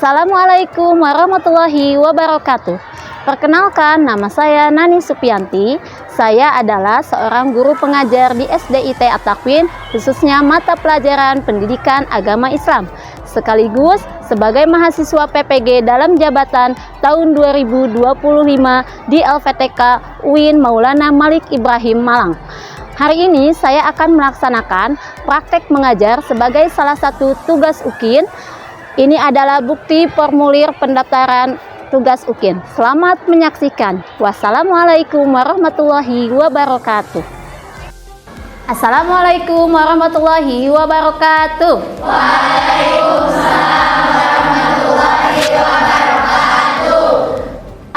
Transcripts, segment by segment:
Assalamualaikum warahmatullahi wabarakatuh. Perkenalkan, nama saya Nani Supianti. Saya adalah seorang guru pengajar di SDIT At-Takwin, khususnya mata pelajaran pendidikan agama Islam, sekaligus sebagai mahasiswa PPG dalam jabatan tahun 2025 di LVTK UIN Maulana Malik Ibrahim Malang. Hari ini saya akan melaksanakan praktek mengajar sebagai salah satu tugas UKIN. Ini adalah bukti formulir pendaftaran tugas UKIN. Selamat menyaksikan. Wassalamualaikum warahmatullahi wabarakatuh. Assalamualaikum warahmatullahi wabarakatuh. Waalaikumsalam warahmatullahi wabarakatuh.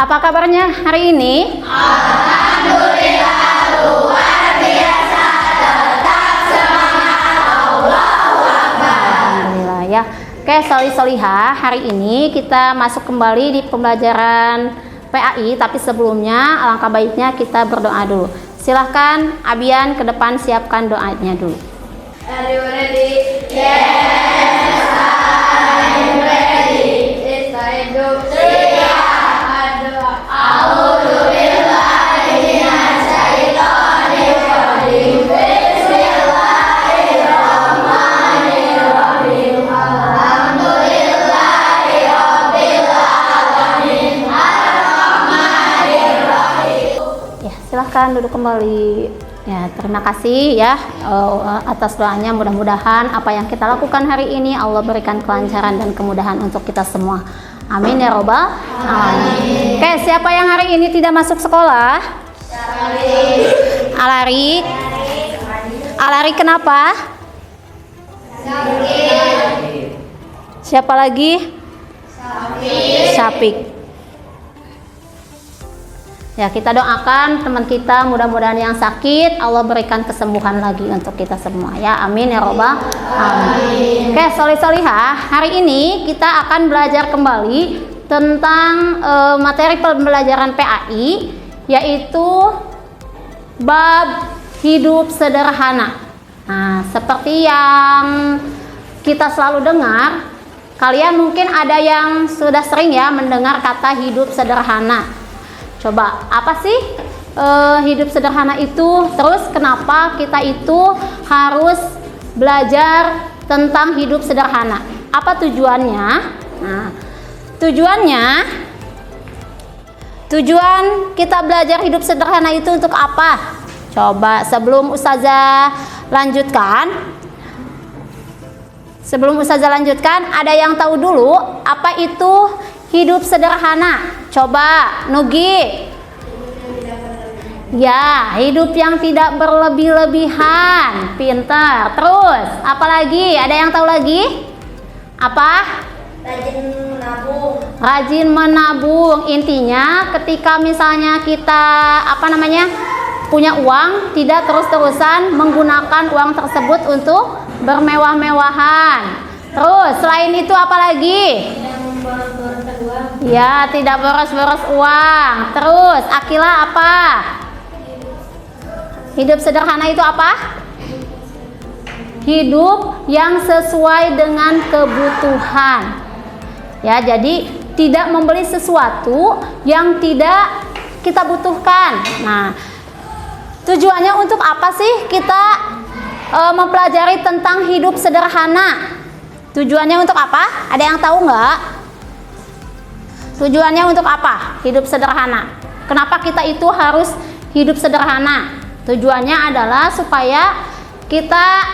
Apa kabarnya hari ini? Alhamdulillah luar biasa, tetap semangat, Allahu Akbar. Alhamdulillah ya. Oke, solih-solihah, hari ini kita masuk kembali di pembelajaran PAI, tapi sebelumnya alangkah baiknya kita berdoa dulu. Silahkan Abian ke depan siapkan doanya dulu. Are you ready? Yes, I'm ready. It's time to silahkan duduk kembali. Ya, terima kasih ya atas doanya. Mudah-mudahan apa yang kita lakukan hari ini Allah berikan kelancaran dan kemudahan untuk kita semua. Amin ya robbal alamin. Oke, siapa yang hari ini tidak masuk sekolah? Alari. Alari kenapa? Siapa lagi? Syafik. Ya, kita doakan teman kita mudah-mudahan yang sakit Allah berikan kesembuhan lagi untuk kita semua ya. Amin ya robbal alamin. Oke, solih-solihah, hari ini kita akan belajar kembali tentang materi pembelajaran PAI, yaitu bab hidup sederhana. Nah, seperti yang kita selalu dengar, kalian mungkin ada yang sudah sering ya mendengar kata hidup sederhana. Coba, apa sih hidup sederhana itu? Terus kenapa kita itu harus belajar tentang hidup sederhana? Apa tujuannya? Nah, tujuan kita belajar hidup sederhana itu untuk apa? Coba sebelum Ustazah lanjutkan, ada yang tahu dulu apa itu hidup sederhana? Coba, Nugi. Ya, hidup yang tidak berlebih-lebihan. Pintar. Terus, apalagi? Ada yang tahu lagi? Apa? Rajin menabung. Intinya, ketika misalnya kita punya uang, tidak terus-terusan menggunakan uang tersebut untuk bermewah-mewahan. Terus, selain itu apalagi? Ya, tidak boros-boros uang. Terus, Akila apa? Hidup sederhana itu apa? Hidup yang sesuai dengan kebutuhan. Ya, jadi tidak membeli sesuatu yang tidak kita butuhkan. Nah, tujuannya untuk apa sih kita mempelajari tentang hidup sederhana? Tujuannya untuk apa? Ada yang tahu nggak? Tujuannya untuk apa? Hidup sederhana. Kenapa kita itu harus hidup sederhana? Tujuannya adalah supaya kita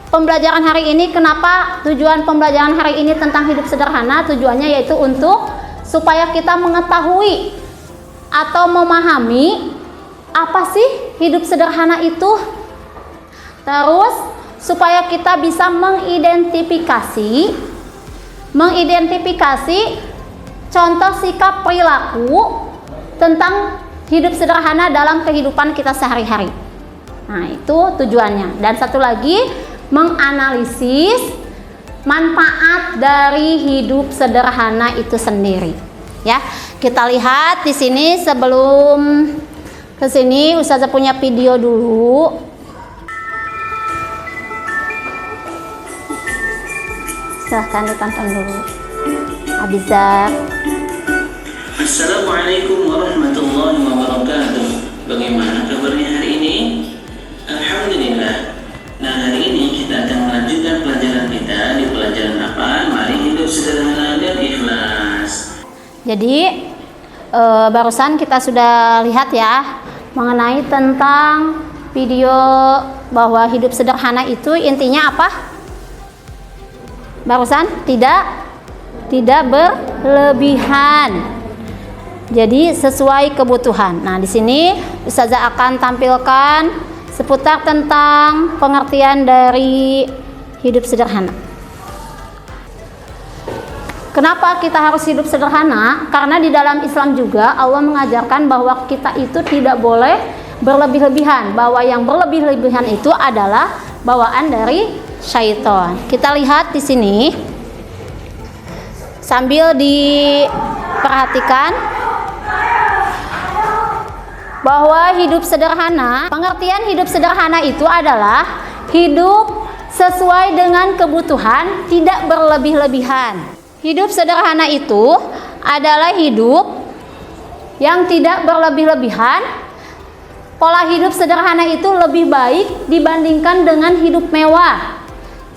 pembelajaran hari ini, kenapa tujuan pembelajaran hari ini tentang hidup sederhana? Tujuannya yaitu untuk supaya kita mengetahui atau memahami apa sih hidup sederhana itu. Terus supaya kita bisa mengidentifikasi contoh sikap perilaku tentang hidup sederhana dalam kehidupan kita sehari-hari. Nah, itu tujuannya. Dan satu lagi, menganalisis manfaat dari hidup sederhana itu sendiri. Ya, kita lihat di sini. Sebelum ke sini, Ustazah punya video dulu. Silahkan ditonton dulu. Abizar. Assalamualaikum warahmatullahi wabarakatuh. Bagaimana kabarnya hari ini? Alhamdulillah. Nah, hari ini kita akan melanjutkan pelajaran kita. Di pelajaran apa? Mari hidup sederhana dan ikhlas. Jadi barusan kita sudah lihat ya mengenai tentang video bahwa hidup sederhana itu intinya apa? Barusan tidak berlebihan. Jadi sesuai kebutuhan. Nah, di sini Ustazah akan tampilkan seputar tentang pengertian dari hidup sederhana. Kenapa kita harus hidup sederhana? Karena di dalam Islam juga Allah mengajarkan bahwa kita itu tidak boleh berlebih-lebihan, bahwa yang berlebih-lebihan itu adalah bawaan dari syaitan. Kita lihat di sini sambil diperhatikan bahwa hidup sederhana, pengertian hidup sederhana itu adalah hidup sesuai dengan kebutuhan, tidak berlebih-lebihan. Hidup sederhana itu adalah hidup yang tidak berlebih-lebihan. Pola hidup sederhana itu lebih baik dibandingkan dengan hidup mewah.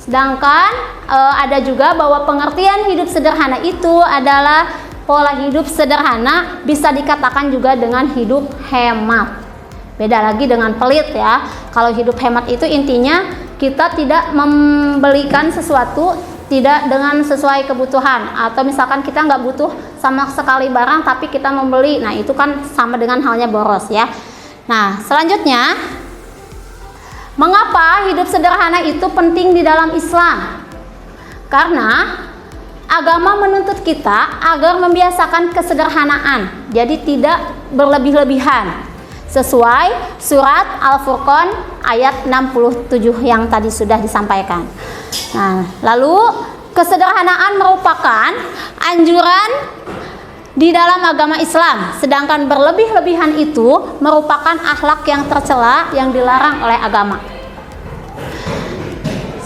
Sedangkan ada juga bahwa pengertian hidup sederhana itu adalah pola hidup sederhana bisa dikatakan juga dengan hidup hemat. Beda lagi dengan pelit ya. Kalau hidup hemat itu intinya kita tidak membelikan sesuatu tidak dengan sesuai kebutuhan, atau misalkan kita nggak butuh sama sekali barang tapi kita membeli. Nah, itu kan sama dengan halnya boros ya. Nah, selanjutnya, mengapa hidup sederhana itu penting di dalam Islam? Karena agama menuntut kita agar membiasakan kesederhanaan, jadi tidak berlebih-lebihan. Sesuai surat Al-Furqan ayat 67 yang tadi sudah disampaikan. Nah, lalu kesederhanaan merupakan anjuran di dalam agama Islam, sedangkan berlebih-lebihan itu merupakan akhlak yang tercela yang dilarang oleh agama.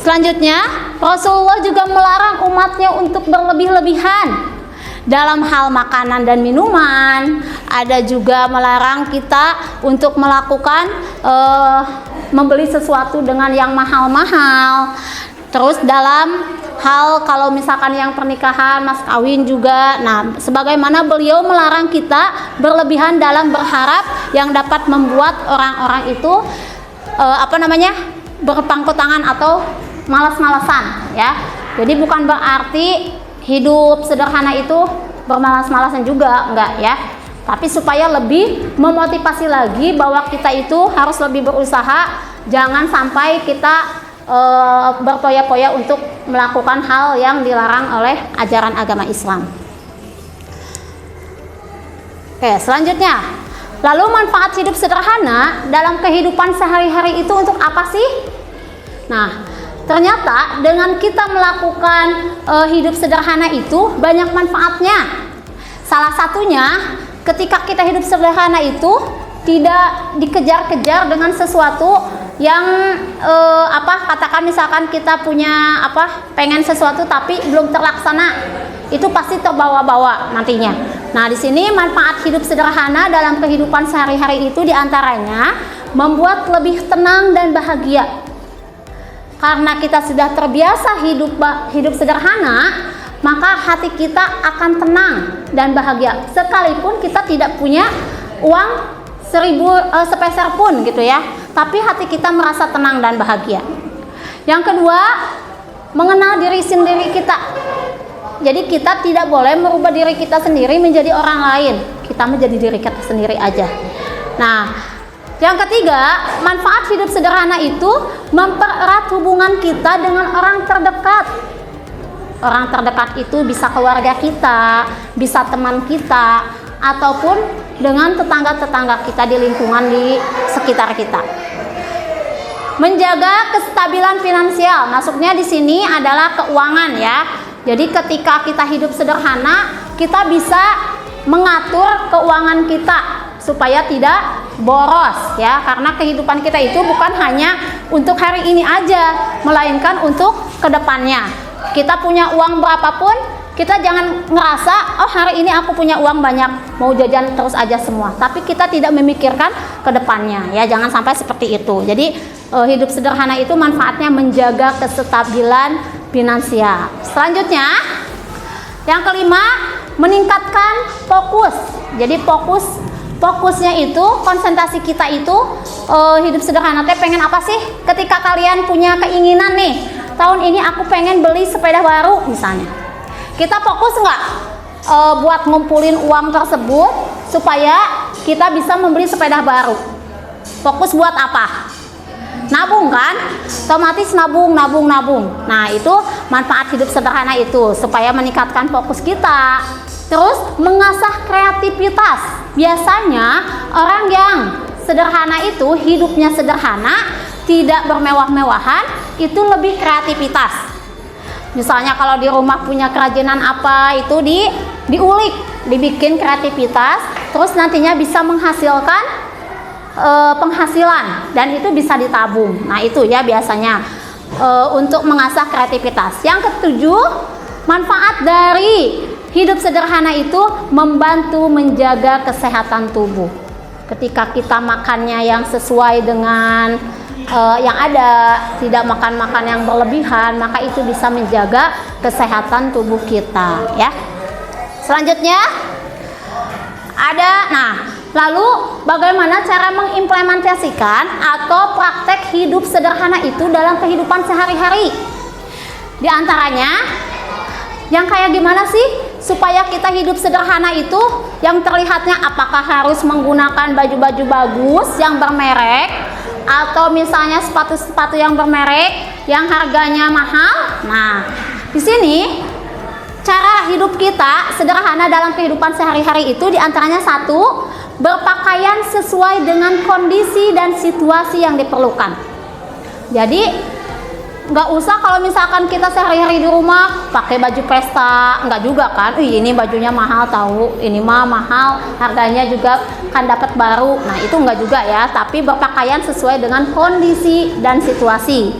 Selanjutnya, Rasulullah juga melarang umatnya untuk berlebih-lebihan dalam hal makanan dan minuman. Ada juga melarang kita untuk melakukan membeli sesuatu dengan yang mahal-mahal. Terus dalam hal kalau misalkan yang pernikahan, mas kawin juga. Nah, sebagaimana beliau melarang kita berlebihan dalam berharap yang dapat membuat orang-orang itu berpangku tangan atau malas-malasan ya. Jadi bukan berarti hidup sederhana itu bermalas-malasan juga, enggak ya. Tapi supaya lebih memotivasi lagi bahwa kita itu harus lebih berusaha, jangan sampai kita berpoya-poya untuk melakukan hal yang dilarang oleh ajaran agama Islam. Oke, selanjutnya, lalu manfaat hidup sederhana dalam kehidupan sehari-hari itu untuk apa sih? Nah, ternyata dengan kita melakukan hidup sederhana itu banyak manfaatnya. Salah satunya ketika kita hidup sederhana itu tidak dikejar-kejar dengan sesuatu yang katakan misalkan kita punya pengen sesuatu tapi belum terlaksana, itu pasti terbawa-bawa nantinya. Nah, di sini manfaat hidup sederhana dalam kehidupan sehari-hari itu diantaranya membuat lebih tenang dan bahagia. Karena kita sudah terbiasa hidup sederhana, maka hati kita akan tenang dan bahagia. Sekalipun kita tidak punya uang 1000 sepeser pun gitu ya, tapi hati kita merasa tenang dan bahagia. Yang kedua, mengenal diri sendiri kita. Jadi kita tidak boleh merubah diri kita sendiri menjadi orang lain. Kita menjadi diri kita sendiri aja. Nah, yang ketiga, manfaat hidup sederhana itu mempererat hubungan kita dengan orang terdekat. Orang terdekat itu bisa keluarga kita, bisa teman kita, ataupun dengan tetangga-tetangga kita di lingkungan di sekitar kita. Menjaga kestabilan finansial, maksudnya di sini adalah keuangan ya. Jadi ketika kita hidup sederhana, kita bisa mengatur keuangan kita supaya tidak boros ya, karena kehidupan kita itu bukan hanya untuk hari ini aja, melainkan untuk kedepannya. Kita punya uang berapapun, kita jangan ngerasa oh hari ini aku punya uang banyak mau jajan terus aja semua, tapi kita tidak memikirkan ke depannya ya, jangan sampai seperti itu. Jadi hidup sederhana itu manfaatnya menjaga kestabilan finansial. Selanjutnya yang kelima, meningkatkan fokus. Jadi fokusnya itu, konsentrasi kita itu hidup sederhana teh pengen apa sih? Ketika kalian punya keinginan nih, tahun ini aku pengen beli sepeda baru misalnya, kita fokus nggak buat ngumpulin uang tersebut supaya kita bisa membeli sepeda baru? Fokus buat apa? Nabung kan? Otomatis nabung. Nah itu manfaat hidup sederhana itu, supaya meningkatkan fokus kita. Terus mengasah kreativitas. Biasanya orang yang sederhana itu, hidupnya sederhana, tidak bermewah-mewahan, itu lebih kreativitas. Misalnya kalau di rumah punya kerajinan apa, itu diulik, dibikin kreativitas, terus nantinya bisa menghasilkan penghasilan, dan itu bisa ditabung. Nah itu ya biasanya untuk mengasah kreativitas. Yang ketujuh, manfaat dari hidup sederhana itu membantu menjaga kesehatan tubuh. Ketika kita makannya yang sesuai dengan yang ada, tidak makan yang berlebihan, maka itu bisa menjaga kesehatan tubuh kita ya. Selanjutnya ada, lalu bagaimana cara mengimplementasikan atau praktek hidup sederhana itu dalam kehidupan sehari-hari? Di antaranya yang kayak gimana sih supaya kita hidup sederhana itu, yang terlihatnya apakah harus menggunakan baju-baju bagus yang bermerek, atau misalnya sepatu-sepatu yang bermerek yang harganya mahal? Nah, di sini cara hidup kita sederhana dalam kehidupan sehari-hari itu diantaranya satu, berpakaian sesuai dengan kondisi dan situasi yang diperlukan. Jadi nggak usah kalau misalkan kita sehari-hari di rumah pakai baju pesta, nggak juga kan? Ini bajunya mahal tahu, ini mah mahal, harganya juga kan dapat baru. Nah itu nggak juga ya, tapi berpakaian sesuai dengan kondisi dan situasi.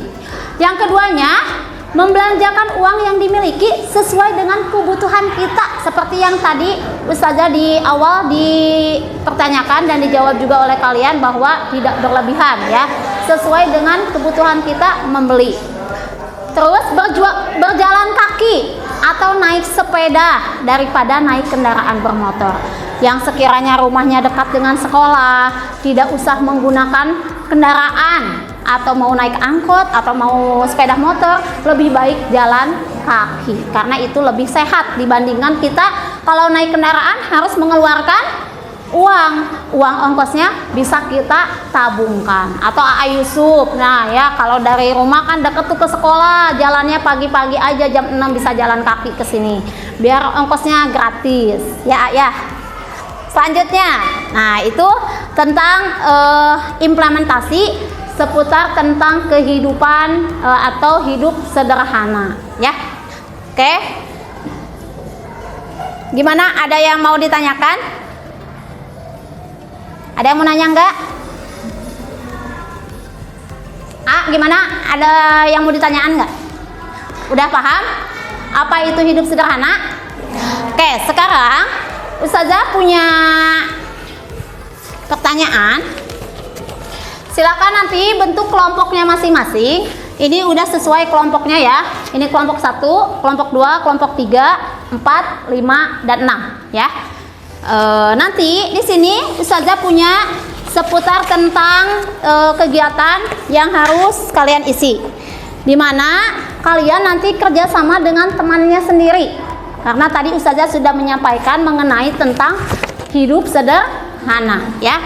Yang keduanya, membelanjakan uang yang dimiliki sesuai dengan kebutuhan kita, seperti yang tadi Ustazah di awal dipertanyakan dan dijawab juga oleh kalian bahwa tidak berlebihan ya, sesuai dengan kebutuhan kita membeli. Terus berjalan kaki atau naik sepeda daripada naik kendaraan bermotor. Yang sekiranya rumahnya dekat dengan sekolah, tidak usah menggunakan kendaraan, atau mau naik angkot atau mau sepeda motor, lebih baik jalan kaki, karena itu lebih sehat dibandingkan kita kalau naik kendaraan harus mengeluarkan uang ongkosnya bisa kita tabungkan. Atau Yusuf, nah ya kalau dari rumah kan deket tuh ke sekolah, jalannya pagi-pagi aja jam 6 bisa jalan kaki ke sini biar ongkosnya gratis ya. Selanjutnya, nah itu tentang implementasi seputar tentang kehidupan atau hidup sederhana ya. Oke, gimana, ada yang mau ditanyakan? Ada yang mau nanya enggak? Gimana? Ada yang mau ditanyaan enggak? Udah paham apa itu hidup sederhana? Oke, sekarang Ustazah punya pertanyaan. Silakan nanti bentuk kelompoknya masing-masing. Ini udah sesuai kelompoknya ya. Ini kelompok 1, kelompok 2, kelompok 3, 4, 5, dan 6 ya. Nanti di sini Ustazah punya seputar tentang kegiatan yang harus kalian isi, dimana kalian nanti kerjasama dengan temannya sendiri, karena tadi Ustazah sudah menyampaikan mengenai tentang hidup sederhana ya.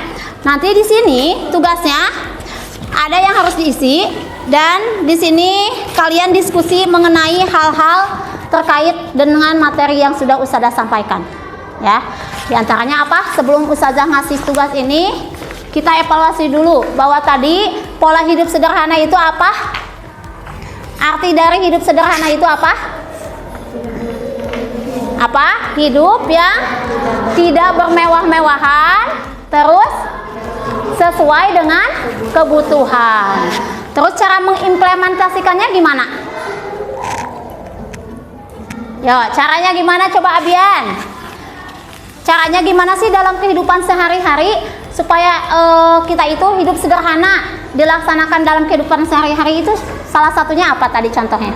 Nanti di sini tugasnya ada yang harus diisi, dan di sini kalian diskusi mengenai hal-hal terkait dengan materi yang sudah Ustazah sampaikan ya. Di antaranya apa? Sebelum Ustazah ngasih tugas ini, kita evaluasi dulu bahwa tadi pola hidup sederhana itu apa? Arti dari hidup sederhana itu apa? Hidup yang tidak bermewah-mewahan, terus sesuai dengan kebutuhan. Terus cara mengimplementasikannya gimana? Yo, caranya gimana coba Abian? Caranya gimana sih dalam kehidupan sehari-hari supaya kita itu hidup sederhana dilaksanakan dalam kehidupan sehari-hari itu salah satunya apa tadi contohnya?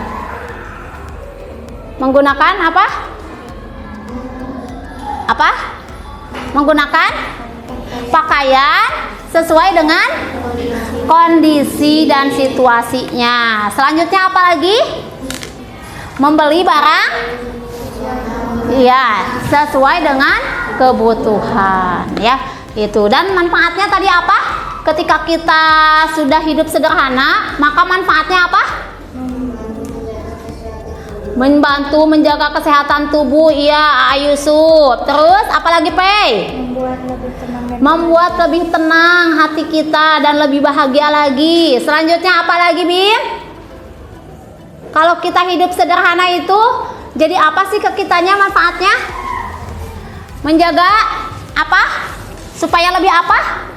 Menggunakan apa? Apa? Menggunakan pakaian sesuai dengan kondisi dan situasinya. Selanjutnya apa lagi? Membeli barang iya sesuai dengan kebutuhan ya itu. Dan manfaatnya tadi apa? Ketika kita sudah hidup sederhana maka manfaatnya apa? Membantu menjaga kesehatan tubuh. Iya Yusuf. Terus apalagi Pei? Membuat lebih tenang hati kita dan lebih bahagia lagi. Selanjutnya apa lagi Bim? Kalau kita hidup sederhana itu jadi apa sih ke kitanya manfaatnya? Menjaga apa? Supaya lebih apa?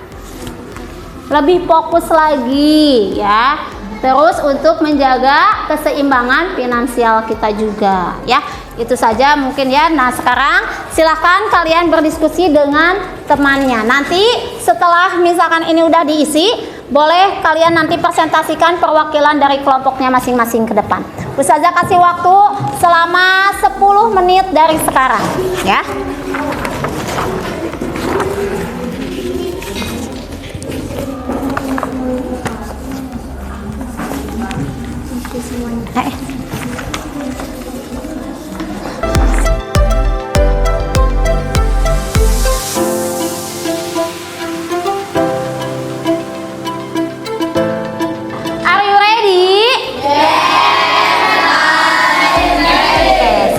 Lebih fokus lagi ya. Terus untuk menjaga keseimbangan finansial kita juga ya. Itu saja mungkin ya. Nah sekarang silahkan kalian berdiskusi dengan temannya. Nanti setelah misalkan ini udah diisi, boleh kalian nanti presentasikan perwakilan dari kelompoknya masing-masing ke depan. Ustazah kasih waktu selama 10 menit dari sekarang ya.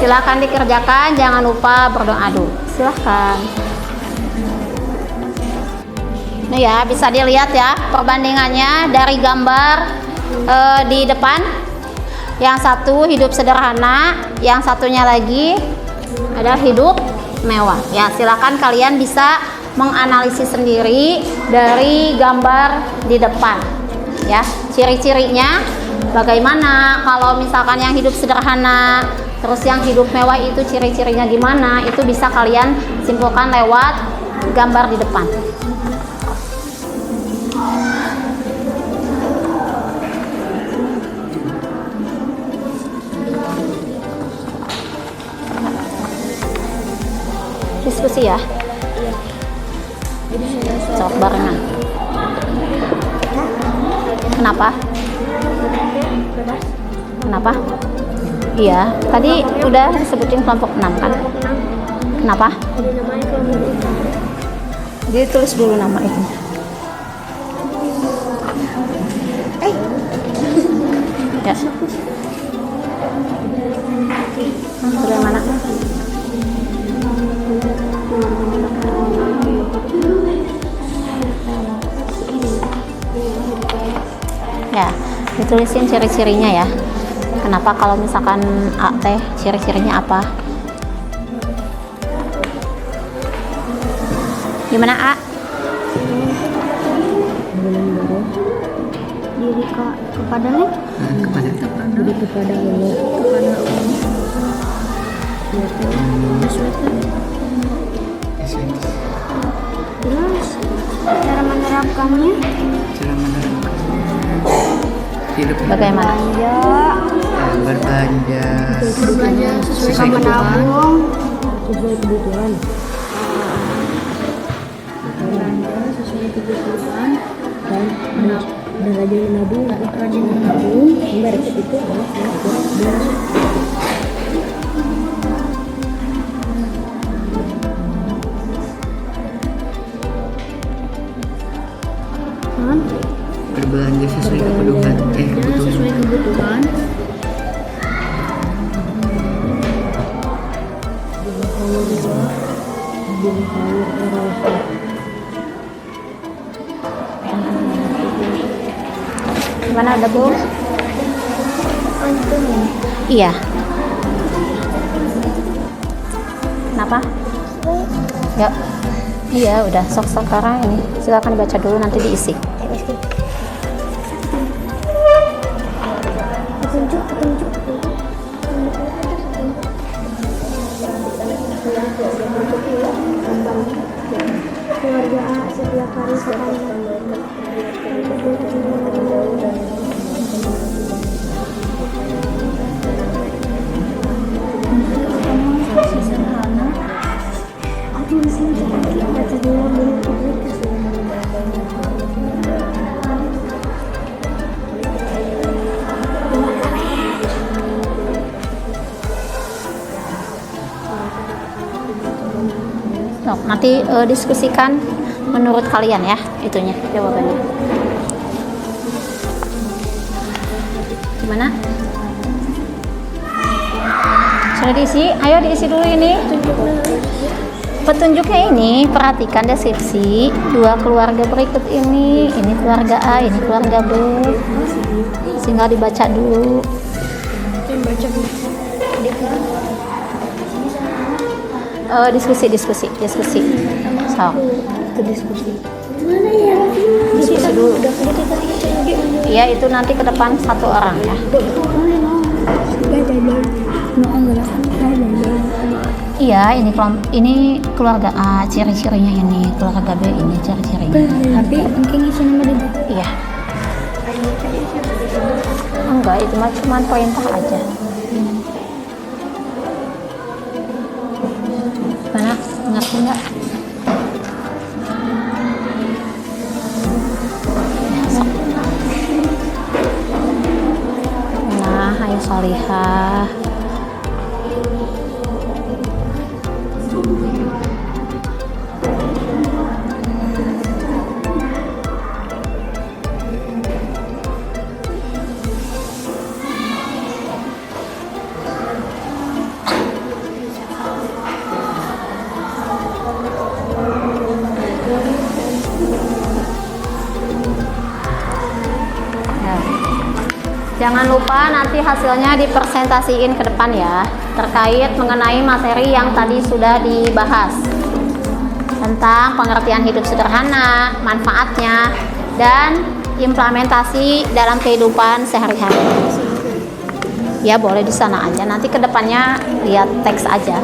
Silahkan dikerjakan, jangan lupa berdoa dulu. Silahkan. Nah ya, bisa dilihat ya perbandingannya dari gambar di depan. Yang satu hidup sederhana, yang satunya lagi adalah hidup mewah. Ya, silahkan kalian bisa menganalisis sendiri dari gambar di depan. Ya, ciri-cirinya bagaimana kalau misalkan yang hidup sederhana terus yang hidup mewah itu ciri-cirinya gimana, itu bisa kalian simpulkan lewat gambar di depan. Diskusi ya. Sok barengan. Kenapa? Kenapa? Iya, tadi udah disebutin kelompok 6 kan? Kenapa? Jadi tulis dulu nama itu. Ya. Bagaimana? Ya, ditulisin ciri-cirinya ya. Kenapa kalau misalkan A teh ciri-cirinya apa? Gimana A? Diri kepada nih? Kepada Allah. Terus cara menerapkannya? Bagaimana? Berbelanja sesuai menabung sesuai kebutuhan. Berbelanja sesuai kebutuhan dan rajin menabung. Berarti itu berbelanja sesuai kebutuhan. Sesuai kebutuhan. Gimana ada Bu? Iya. Kenapa? Ya. Iya, udah sok sekarang ini. Silakan baca dulu nanti diisi. keluarga A setiap hari sekali. Sederhana. Aku bisa jadi baca dulu publikasi. Nanti diskusikan menurut kalian ya itunya jawabannya. Gimana? Sudah diisi? Ayo diisi dulu ini. Petunjuknya ini, perhatikan deskripsi dua keluarga berikut ini. Ini keluarga A, ini keluarga B. Tinggal dibaca dulu. Diskusi. So, Itu diskusi. Mana ya? diskusi dulu. Udah kita Iya, itu nanti ke depan satu orang ya. Iya, ini keluarga A, ciri-cirinya ini, keluarga B ini ciri-cirinya. Tapi mungkin isinya ada. Iya. Enggak, itu mah cuma perintah aja. Gimana? Ngerti enggak? Nah, ayo Solihah. Jangan lupa nanti hasilnya dipresentasiin ke depan ya, terkait mengenai materi yang tadi sudah dibahas tentang pengertian hidup sederhana, manfaatnya, dan implementasi dalam kehidupan sehari-hari. Ya boleh di sana aja, nanti ke depannya lihat teks aja.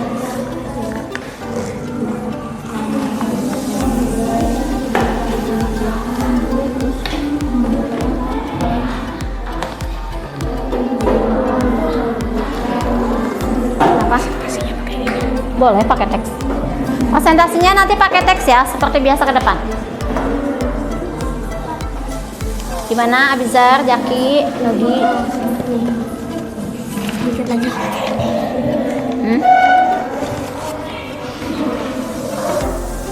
Boleh pakai teks. Presentasinya nanti pakai teks ya, seperti biasa ke depan. Gimana Abizar, Jaki, Nugi? Dikit lagi.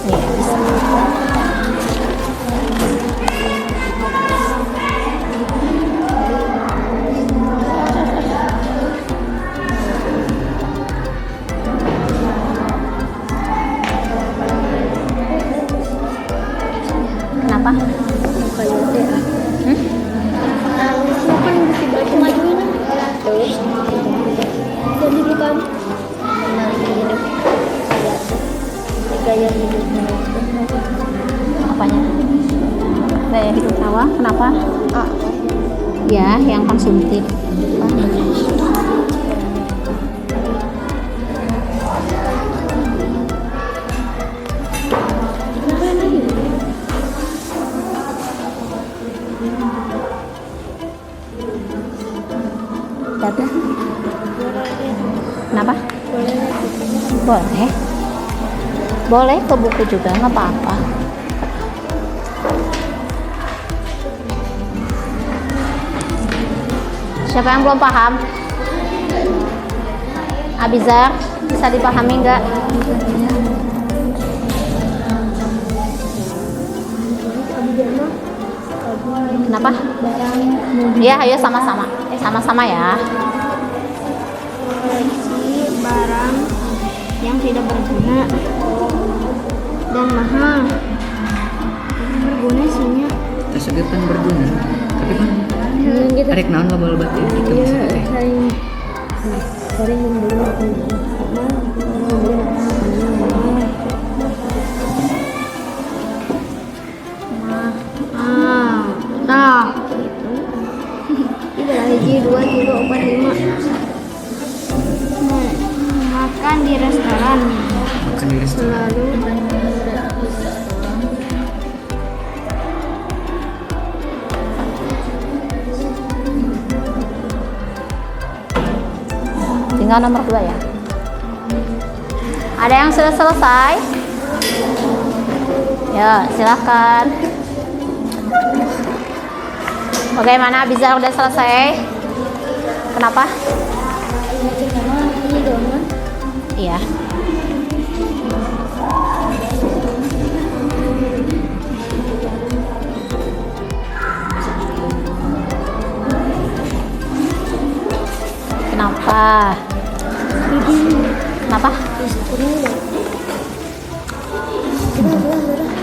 Iya, bisa. Kenapa? Bukan mesti balik majuin. Terus. Jadi bukan gaya hidup. Apanya? Gaya hidup sawah, kenapa? Ya, yang konsumtif. Dadah. Kenapa? Boleh. Boleh ke buku juga, nggak apa-apa. Siapa yang belum paham? Abizar, bisa dipahami nggak? Kenapa? Ya, ayo sama-sama. Sama-sama ya. Koleksi barang yang tidak berguna dan mahal. Berguna isinya. Tas oge kan berguna. Tapi kan arek naon loba-loba teh gitu maksudnya teh. Sering membeli nah gitu. Tidak hiji 2 kilo 45. Makan di restoran Makan di restoran. selalu tinggal nomor 2 ya. Ada yang sudah selesai? Ya, silahkan. Bagaimana, Bizar udah selesai? Kenapa? Iya. Kenapa? Kenapa?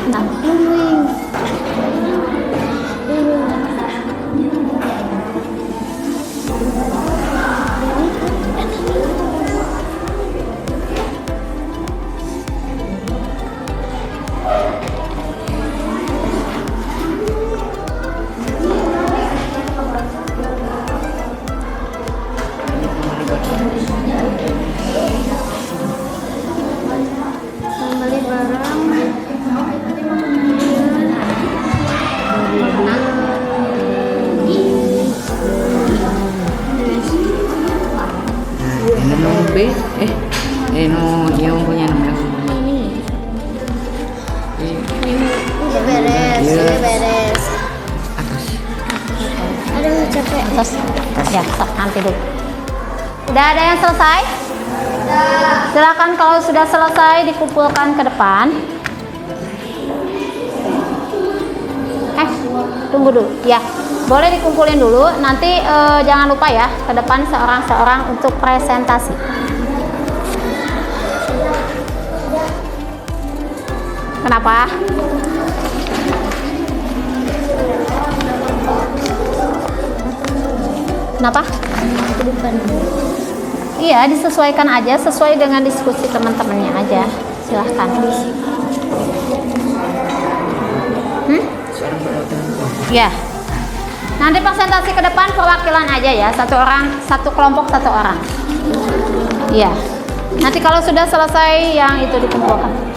Kenapa? Membeli barang Ini nomor B. No, yang punya nomor. udah beres, Iya. udah beres. Atas. Aduh capek. Atas. Ya, nanti dulu. Udah ada yang selesai? Silakan kalau sudah selesai dikumpulkan ke depan. Tunggu dulu. Ya, boleh dikumpulin dulu. Nanti jangan lupa ya, ke depan seorang-seorang untuk presentasi. Kenapa? Kenapa? Ke depan. Iya, disesuaikan aja sesuai dengan diskusi teman-temannya aja. Silahkan. Ya. Nanti presentasi ke depan perwakilan aja ya, satu orang, satu kelompok, satu orang. Iya. Nanti kalau sudah selesai yang itu dikumpulkan.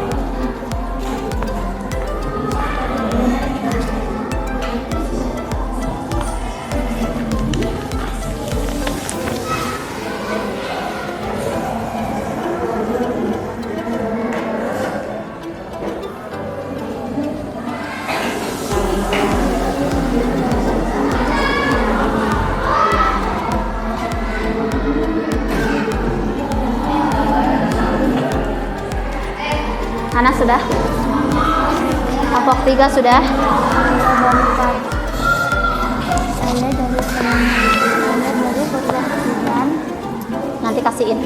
Anak sudah? Kelompok 3 sudah? Saya dari perwakilan. Nanti kasihin.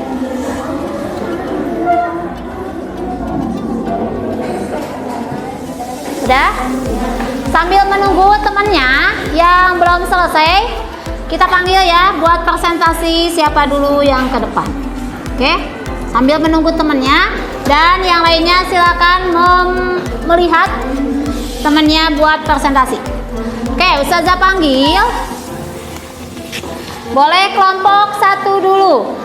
Sudah? Sambil menunggu temannya yang belum selesai, kita panggil ya buat presentasi siapa dulu yang ke depan. Oke? Sambil menunggu temannya dan yang lainnya silakan melihat temannya buat presentasi. Oke, Ustazah panggil. Boleh kelompok 1 dulu.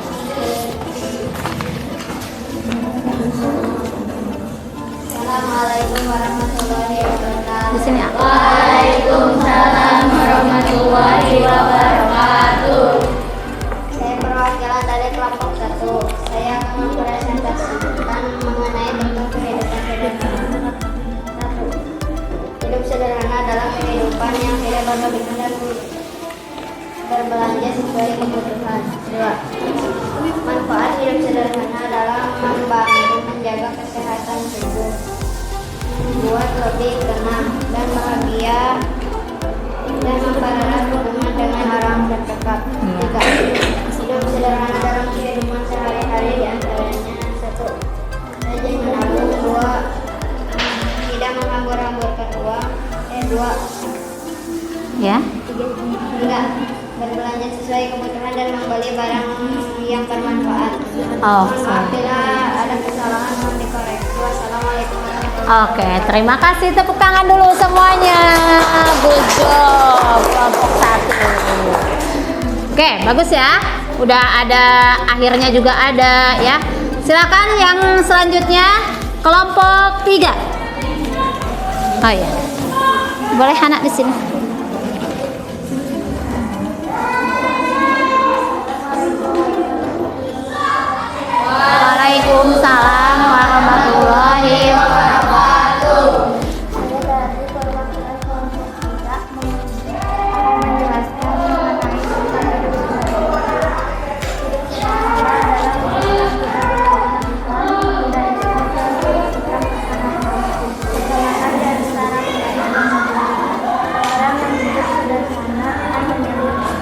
Assalamualaikum warahmatullahi wabarakatuh. Di sini ya. Waalaikumsalam warahmatullahi wabarakatuh. Saya perwakilan dari kelompok 1. Saya akan mempresentasikan mengenai bentuk kehidupan sederhana. 1. Hidup sederhana dalam kehidupan yang tidak berlebihan dan berbelanja sesuai kebutuhan. 2. Manfaat hidup sederhana dalam membantu menjaga kesehatan tubuh, membuat lebih tenang dan bahagia, dan mempererat hubungan dengan orang terdekat. 3. Hidup sederhana dalam kehidupan sehari-hari, diantaranya 1. Rajin menabung. 2. Tidak menghambur-hamburkan uang. 2. Ya. 3. Berbelanja sesuai kebutuhan dan membeli barang yang bermanfaat. Oh, Mohon maaf bila ada kesalahan, mohon dikoreksi. Wassalamualaikum warahmatullahi wabarakatuh. Oke, terima kasih. Tepuk tangan dulu semuanya. Good job, kelompok 1. Oke, bagus ya. Udah ada, akhirnya juga ada ya. Silakan yang selanjutnya kelompok 3. Oh ya. Boleh anak di sini. Waalaikumsalam warahmatullahi wabarakatuh. Saya dari perwakilan kelompok 3 akan menjelaskan mengenai tentang hidup sederhana. Hidup sederhana adalah merupakan budaya Islam yang bersikap keselamatan dan syarat orang yang hidup sederhana akan memiliki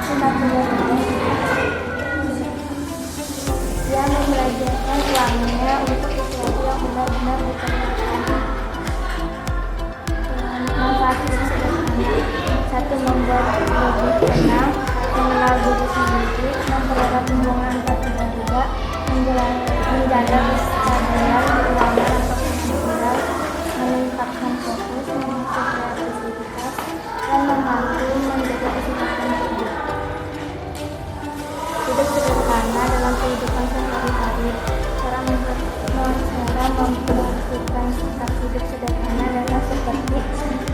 sifat sederhana. Dia membelajarkan uangnya untuk sesuatu yang benar-benar dikerjakan. Manfaat hidup sederhana: 1. Membuat lebih tenang, mengenal diri sendiri, mempererat hubungan antar keluarga, menjaga kesadaran keuangan atau finansial, meningkatkan fokus, memicu kreativitas, dan membantu menjaga kesehatan tubuh. Hidup sederhana dalam kehidupan sehari-hari. Cara memperhatikan sikap hidup sederhana adalah seperti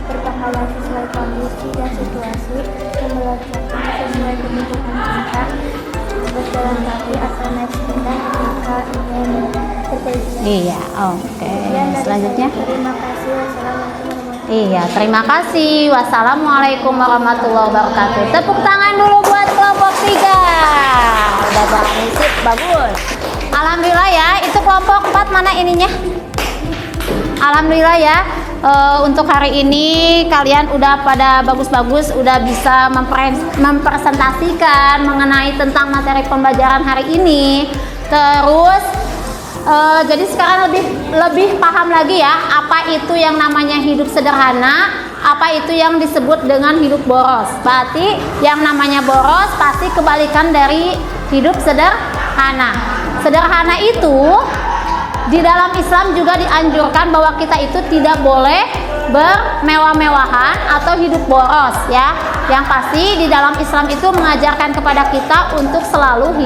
berpakaian sesuai kondisi dan situasi, membelajarkan sesuai kebutuhan kita, berjalan kaki atau naik sepeda ketika ingin bepergian. Iya, oke. Sekian dari Selanjutnya. saya. Terima kasih. Wassalamualaikum warahmatullahi Iya, terima kasih. Wassalamualaikum warahmatullahi wabarakatuh. Tepuk tangan dulu buat kelompok 3. Udah berisik, bagus. Alhamdulillah ya, itu kelompok 4 mana ininya? Alhamdulillah ya. Untuk hari ini kalian udah pada bagus-bagus, udah bisa mempresentasikan mengenai tentang materi pembelajaran hari ini. Terus jadi sekarang lebih paham lagi ya apa itu yang namanya hidup sederhana, apa itu yang disebut dengan hidup boros. Berarti yang namanya boros pasti kebalikan dari hidup sederhana. Sederhana itu di dalam Islam juga dianjurkan bahwa kita itu tidak boleh bermewah-mewahan atau hidup boros ya. Yang pasti di dalam Islam itu mengajarkan kepada kita untuk selalu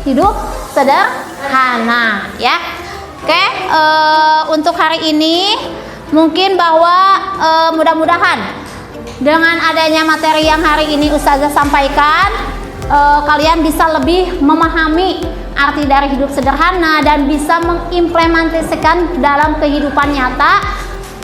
hidup sederhana ya. Oke, untuk hari ini mungkin bahwa mudah-mudahan dengan adanya materi yang hari ini Ustazah sampaikan, kalian bisa lebih memahami arti dari hidup sederhana dan bisa mengimplementasikan dalam kehidupan nyata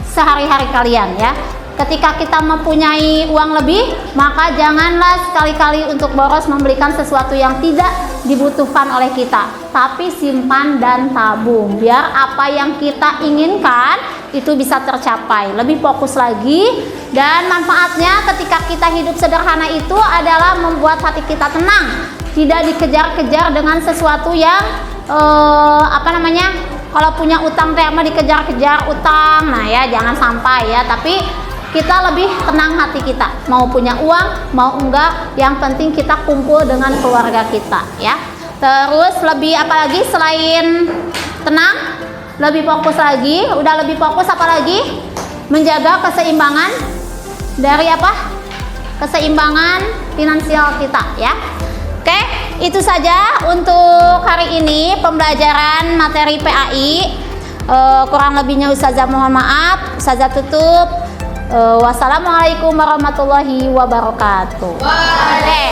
sehari-hari kalian ya. Ketika kita mempunyai uang lebih, maka janganlah sekali-kali untuk boros membelikan sesuatu yang tidak dibutuhkan oleh kita, tapi simpan dan tabung biar apa yang kita inginkan itu bisa tercapai. Lebih fokus lagi, dan manfaatnya ketika kita hidup sederhana itu adalah membuat hati kita tenang, tidak dikejar-kejar dengan sesuatu yang kalau punya utang tema dikejar-kejar utang. Nah ya, jangan sampai ya, tapi kita lebih tenang hati kita, mau punya uang mau enggak, yang penting kita kumpul dengan keluarga kita ya. Terus lebih apalagi selain tenang, lebih fokus lagi, udah lebih fokus apalagi menjaga keseimbangan dari keseimbangan finansial kita ya. Oke, itu saja untuk hari ini pembelajaran materi PAI. Kurang lebihnya Ustazah mohon maaf. Ustazah tutup. Wassalamualaikum warahmatullahi wabarakatuh. Oke,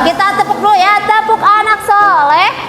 kita tepuk dulu ya, tepuk anak soleh.